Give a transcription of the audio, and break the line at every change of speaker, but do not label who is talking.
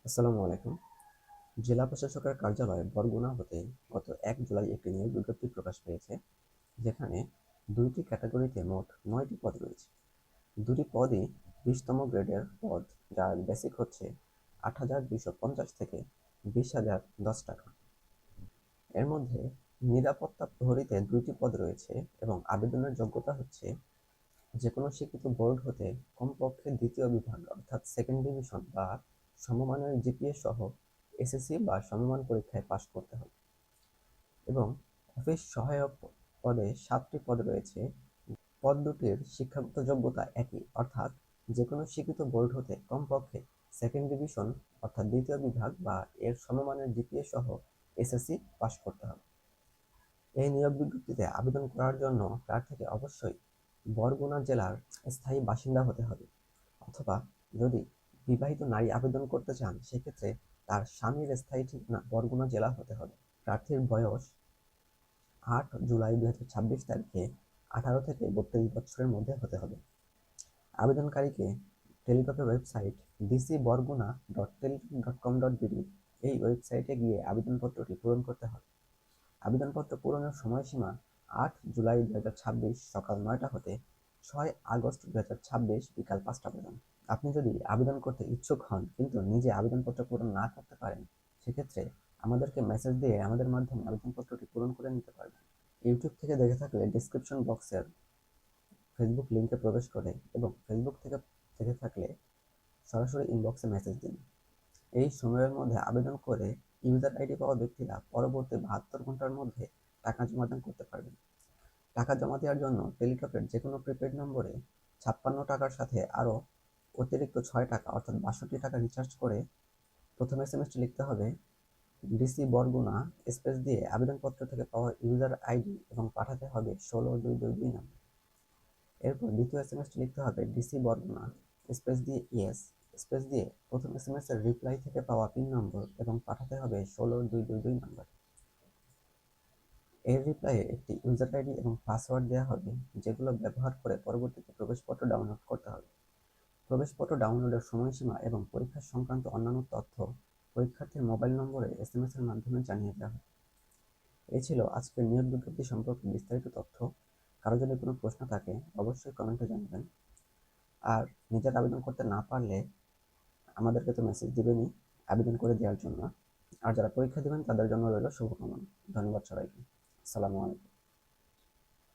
আসসালামু আলাইকুম। জেলা প্রশাসকের কার্যালয় বরগুনা হতে গত ১ জুলাই একটি নিয়োগ বিজ্ঞপ্তি প্রকাশ পেয়েছে, যেখানে ২টি ক্যাটাগরিতে মোট ৯টি পদ রয়েছে। ২টি পদই ২০তম গ্রেডের পদ, যার বেসিক হচ্ছে ৮,২৫০ থেকে ২০,০১০ টাকা। এর মধ্যে নিরাপত্তা প্রহরীতে ২টি পদ রয়েছে এবং আবেদনের যোগ্যতা হচ্ছে যেকোনো স্বীকৃত বোর্ড হতে কমপক্ষে দ্বিতীয় বিভাগ অর্থাৎ সেকেন্ড ডিভিশন বা সমমানের জিপিএ সহ এসএসসি বা সমমান পরীক্ষায় পাশ করতে হবে। এবং অফিস সহায়ক পদে 7টি পদ রয়েছে। পদ দুটির শিক্ষাগত যোগ্যতা একই, অর্থাৎ যেকোনো স্বীকৃত বোর্ড হতে কমপক্ষে সেকেন্ড ডিভিশন অর্থাৎ দ্বিতীয় বিভাগ বা এর সমমানের জিপিএ সহ এসএসসি পাশ করতে হবে। এই নিয়োগ বিজ্ঞপ্তিতে আবেদন করার জন্য প্রার্থীকে অবশ্যই বরগুনা জেলার স্থায়ী বাসিন্দা হতে হবে, অথবা যদি বিবাহিত নারী আবেদন করতে চান সেক্ষেত্রে তার স্বামীর স্থায়ী ঠিকানা বরগুনা জেলা হতে হবে। প্রার্থীর বয়স ৮ জুলাই ২০২৬ তারিখে ১৮ থেকে ৩২ বছরের মধ্যে হতে হবে। আবেদনকারীকে টেলিটকের ওয়েবসাইট dcborguna.teletalk.com.bd এই ওয়েবসাইটে গিয়ে আবেদনপত্রটি পূরণ করতে হবে। আবেদনপত্র পূরণের সময়সীমা ৮ জুলাই ২০২৬ সকাল ৯টা হতে ৬ আগস্ট ২০২৬ বিকাল ৫টা পর্যন্ত। আপনি যদি আবেদন করতে ইচ্ছুক হন কিন্তু নিজে আবেদনপত্র পূরণ না করতে পারেন, সেক্ষেত্রে আমাদেরকে মেসেজ দিয়ে আমাদের মাধ্যমে আবেদনপত্রটি পূরণ করে নিতে পারবেন। ইউটিউব থেকে দেখে থাকলে ডেসক্রিপশন বক্সের ফেসবুক লিঙ্কে প্রবেশ করে এবং ফেসবুক থেকে দেখে থাকলে সরাসরি ইনবক্সে মেসেজ দিন। এই সময়ের মধ্যে আবেদন করে ইউজার আইডি পাওয়া ব্যক্তিরা পরবর্তী ৭২ ঘন্টার মধ্যে টাকা জমা করতে পারবেন। টাকা জমা দেওয়ার জন্য টেলিটকের যেকোনো প্রিপেড নম্বরে ৫৬ টাকার সাথে আরও অতিরিক্ত ৬ টাকা অর্থাৎ ৬২ টাকা রিচার্জ করে প্রথম এসএমএসটি লিখতে হবে ডিসি বরগুনা স্পেস দিয়ে আবেদনপত্র থেকে পাওয়া ইউজার আইডি এবং পাঠাতে হবে ১৬,২২২ নম্বর। এরপর দ্বিতীয় এসএমএসটি লিখতে হবে ডিসি বরগুনা স্পেস দিয়ে ইয়েস স্পেস দিয়ে প্রথম এসএমএস এর রিপ্লাই থেকে পাওয়া পিন নম্বর এবং পাঠাতে হবে ১৬,২২২ নম্বর। এর রিপ্লাইয়ে একটি ইউজার আইডি এবং পাসওয়ার্ড দেওয়া হবে, যেগুলো ব্যবহার করে পরবর্তীতে প্রবেশপত্র ডাউনলোড করতে হবে। প্রবেশপত্র ডাউনলোডের সময়সীমা এবং পরীক্ষা সংক্রান্ত অন্যান্য তথ্য পরীক্ষার্থীর মোবাইল নম্বরে এসএমএস এর মাধ্যমে জানিয়ে দেওয়া হবে। এই ছিল আজকের নিয়োগ বিজ্ঞপ্তি সম্পর্কে বিস্তারিত তথ্য। কারো যদি কোনো প্রশ্ন থাকে অবশ্যই কমেন্টে জানাবেন। আর নিজের আবেদন করতে না পারলে আমাদেরকে তো মেসেজ দিবেনই আবেদন করে দেওয়ার জন্য। আর যারা পরীক্ষা দেবেন তাদের জন্য রইল শুভকামনা। ধন্যবাদ সবাইকে। আসসালামু আলাইকুম।